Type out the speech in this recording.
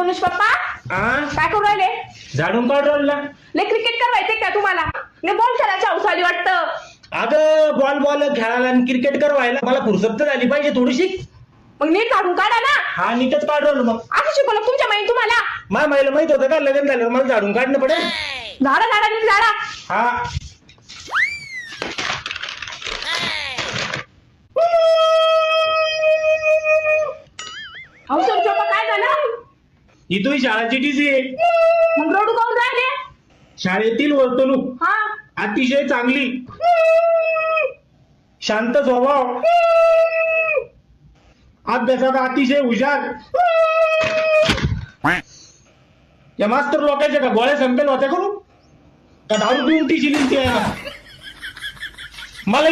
सोनुष पप्पा काय करू राहिले? झाडून काढ रोडला. ले क्रिकेट करायचे का तुम्हाला? ले बॉल खेळायची हौस आली वाटतं. अगं बॉल खेळायला आणि क्रिकेट करवायला मला फुरसत तर झाली पाहिजे थोडीशी. मग नीट काढून काढा ना. हा नीटच काढ रोल. मग असं शिकवलं तुमच्या माहिती तुम्हाला? माझ्या माईला माहित होतं का लग्न झाल्यावर मला झाडून काढणं पडेल. झाडा झाडा नीट झाडा. हा अहो सोनुष पप्पा काय झालं? ही तुझी शाळाची टीसी आहे. मग रडू काऊन राहिले? शाळेतील वर्तणूक हा अतिशय चांगली, शांत स्वभाव, अभ्यासात अतिशय हुशार. या मास्तर लोकांच्या का गोळ्या संपेल होत्या करू का दारू पिऊन टीसी लिहिते मला